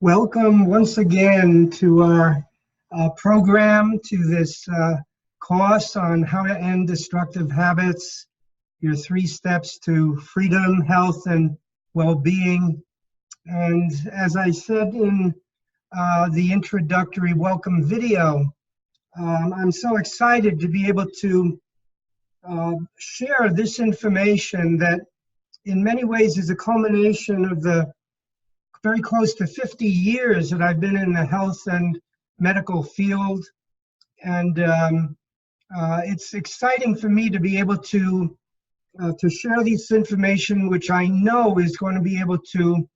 Welcome once again to our program, to this course on how to end destructive habits, your 3 steps to freedom, health, and well-being. And as I said in the introductory welcome video, I'm so excited to be able to share this information that in many ways is a culmination of the very close to 50 years that I've been in the health and medical field. And it's exciting for me to be able to share this information, which I know is going to be able to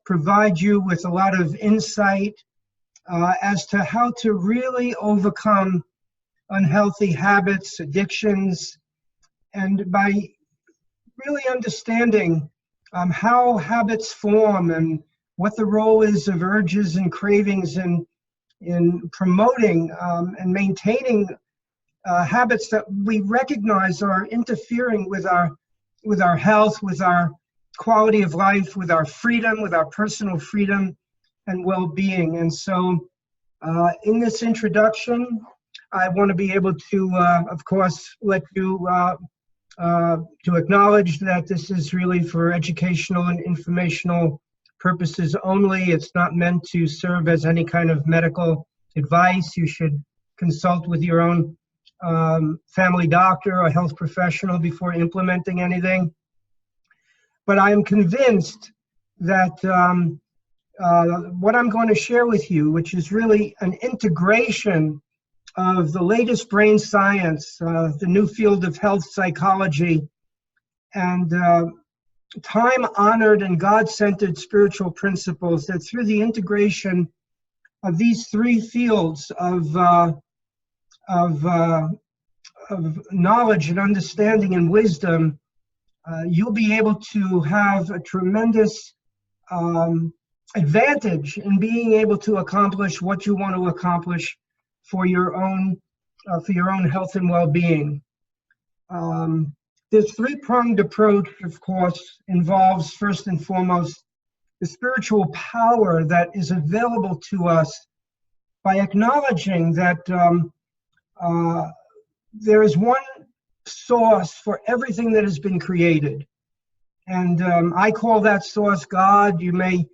provide you with a lot of insight as to how to really overcome unhealthy habits, addictions, and by really understanding how habits form and what the role is of urges and cravings in promoting and maintaining habits that we recognize are interfering with our health, with our quality of life, with our freedom, with our personal freedom and well-being. And so in this introduction, I want to be able to, of course, let you to acknowledge that this is really for educational and informational purposes only. It's not meant to serve as any kind of medical advice. You should consult with your own family doctor or health professional before implementing anything. But I am convinced that what I'm going to share with you, which is really an integration of the latest brain science, the new field of health psychology, and time-honored and God-centered spiritual principles, that through the integration of these 3 fields of knowledge and understanding and wisdom, you'll be able to have a tremendous advantage in being able to accomplish what you want to accomplish for your own health and well-being. This 3-pronged approach, of course, involves first and foremost the spiritual power that is available to us by acknowledging that there is one source for everything that has been created. And I call that source God. You may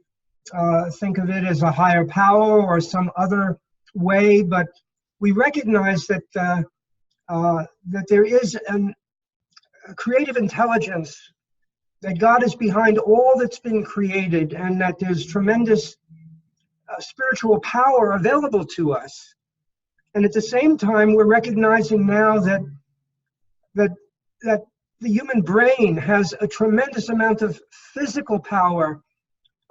think of it as a higher power or some other way, but we recognize that that there is a creative intelligence, that God is behind all that's been created, and that there's tremendous spiritual power available to us. And at the same time, we're recognizing now that the human brain has a tremendous amount of physical power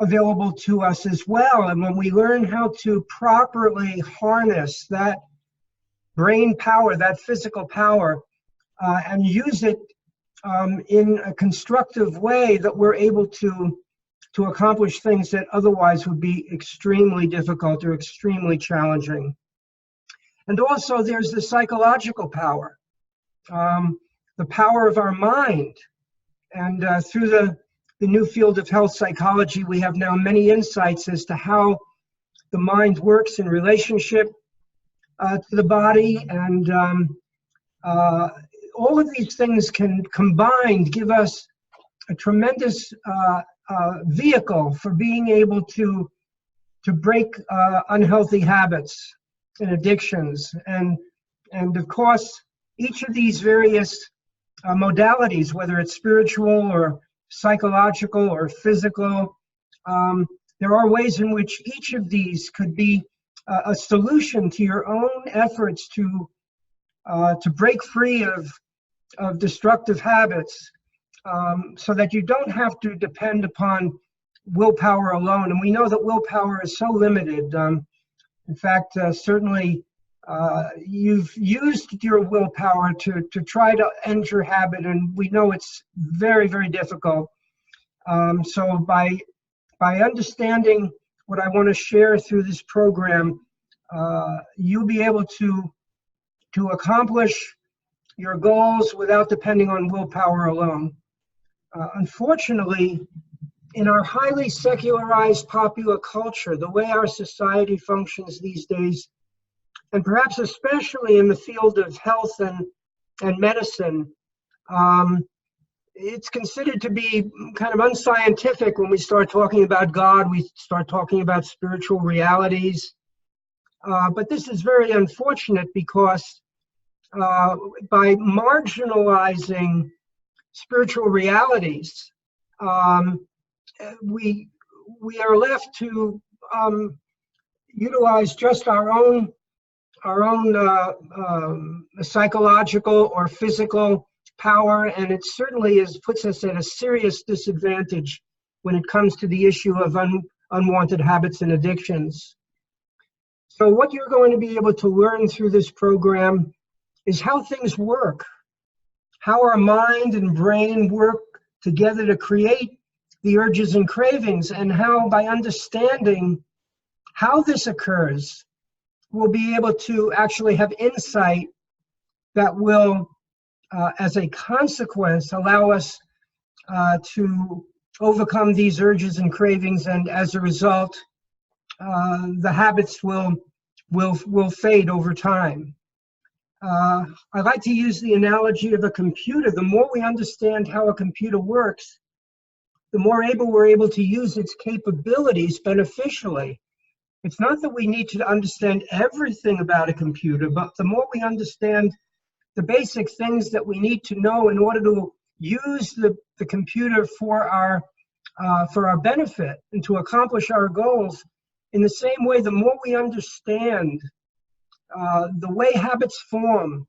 available to us as well. And when we learn how to properly harness that brain power, that physical power, and use it in a constructive way, that we're able to accomplish things that otherwise would be extremely difficult or extremely challenging. And also there's the psychological power, the power of our mind. And through the new field of health psychology, we have now many insights as to how the mind works in relationship to the body, and all of these things can combined give us a tremendous vehicle for being able to break unhealthy habits and addictions. And of course, each of these various modalities, whether it's spiritual or psychological or physical, there are ways in which each of these could be a solution to your own efforts to break free of destructive habits, so that you don't have to depend upon willpower alone. And we know that willpower is so limited. In fact, certainly you've used your willpower to try to end your habit, and we know it's very, very difficult. So by understanding what I want to share through this program, you'll be able to accomplish your goals without depending on willpower alone. Unfortunately, in our highly secularized popular culture, the way our society functions these days, and perhaps especially in the field of health and medicine, it's considered to be kind of unscientific when we start talking about God, we start talking about spiritual realities. But this is very unfortunate because by marginalizing spiritual realities, we are left to utilize just our own psychological or physical power, and it certainly puts us at a serious disadvantage when it comes to the issue of unwanted habits and addictions. So what you're going to be able to learn through this program is how things work, how our mind and brain work together to create the urges and cravings, and how by understanding how this occurs, we'll be able to actually have insight that will, as a consequence, allow us to overcome these urges and cravings, and as a result, the habits will fade over time. I like to use the analogy of a computer. The more we understand how a computer works, the more we're able to use its capabilities beneficially. It's not that we need to understand everything about a computer, but the more we understand the basic things that we need to know in order to use the computer for our benefit and to accomplish our goals, in the same way, the more we understand the way habits form,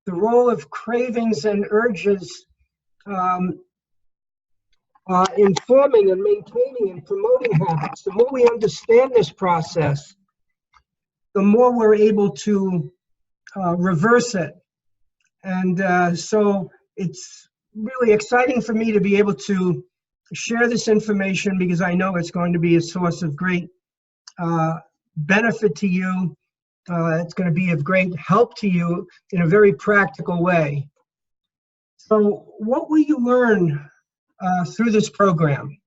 the role of cravings and urges in forming and maintaining and promoting habits, the more we understand this process, the more we're able to reverse it. And so it's really exciting for me to be able to share this information, because I know it's going to be a source of great benefit to you. It's going to be of great help to you in a very practical way. So what will you learn through this program?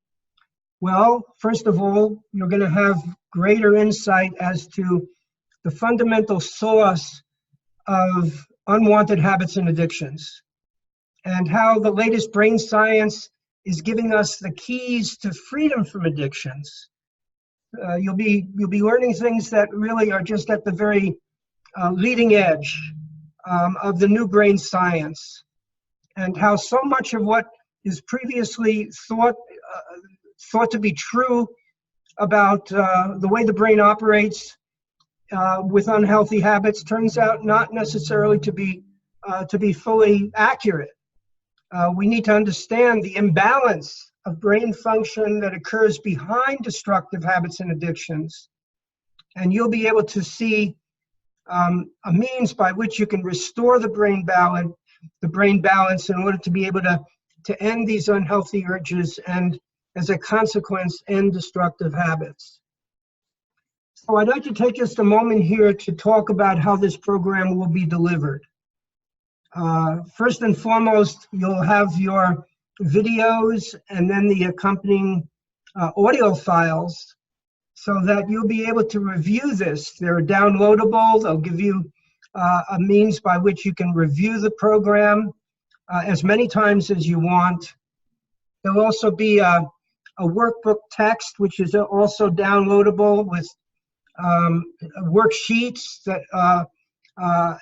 Well, first of all, you're going to have greater insight as to the fundamental source of unwanted habits and addictions, and how the latest brain science is giving us the keys to freedom from addictions. You'll be learning things that really are just at the very leading edge of the new brain science, and how so much of what is previously thought to be true about the way the brain operates with unhealthy habits turns out not necessarily to be fully accurate. We need to understand the imbalance of brain function that occurs behind destructive habits and addictions, and you'll be able to see a means by which you can restore the brain balance in order to be able to end these unhealthy urges and, as a consequence, end destructive habits. So I'd like to take just a moment here to talk about how this program will be delivered. First and foremost, you'll have your videos and then the accompanying audio files, so that you'll be able to review this. They're downloadable. They'll give you a means by which you can review the program as many times as you want. There'll also be a workbook text, which is also downloadable with worksheets that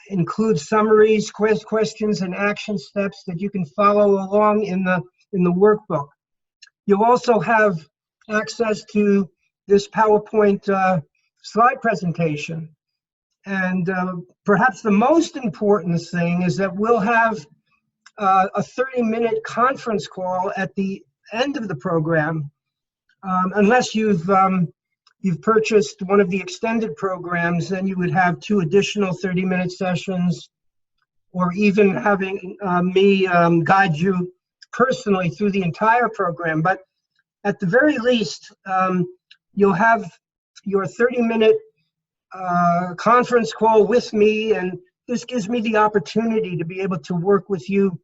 include summaries, questions, and action steps that you can follow along in the workbook. You'll also have access to this PowerPoint slide presentation. And perhaps the most important thing is that we'll have a 30-minute conference call at the end of the program, unless you've purchased one of the extended programs. Then you would have 2 additional 30-minute sessions, or even having me guide you personally through the entire program. But at the very least, you'll have your 30-minute conference call with me, and this gives me the opportunity to be able to work with you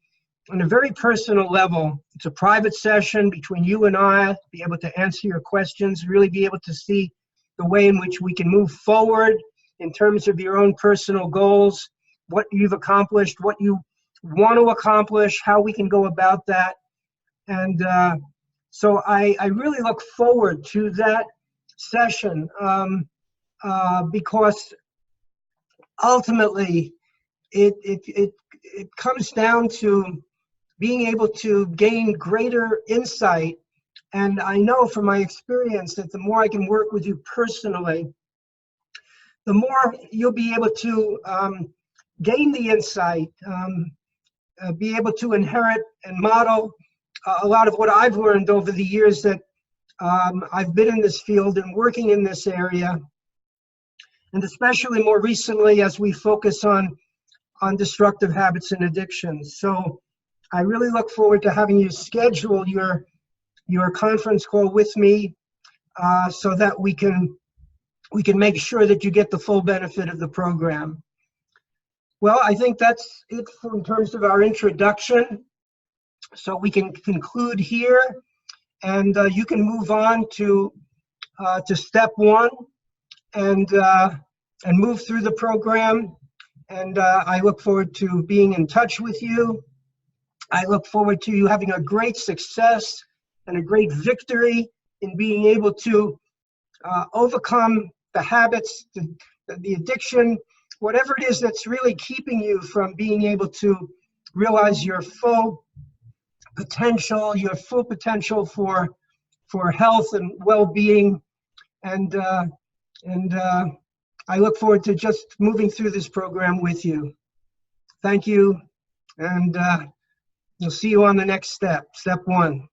on a very personal level. It's a private session between you and I, be able to answer your questions, really be able to see the way in which we can move forward in terms of your own personal goals, what you've accomplished, what you want to accomplish, how we can go about that. And so I really look forward to that session because ultimately it comes down to being able to gain greater insight. And I know from my experience that the more I can work with you personally, the more you'll be able to gain the insight, be able to inherit and model a lot of what I've learned over the years that I've been in this field and working in this area, and especially more recently as we focus on destructive habits and addictions. So I really look forward to having you schedule your conference call with me so that we can make sure that you get the full benefit of the program. Well, I think that's it in terms of our introduction. So we can conclude here, and you can move on to step one and move through the program. And I look forward to being in touch with you. I look forward to you having a great success and a great victory in being able to overcome the habits, the addiction, whatever it is that's really keeping you from being able to realize your full potential, for health and well-being. And I look forward to just moving through this program with you. Thank you, and we'll see you on the next step, step one.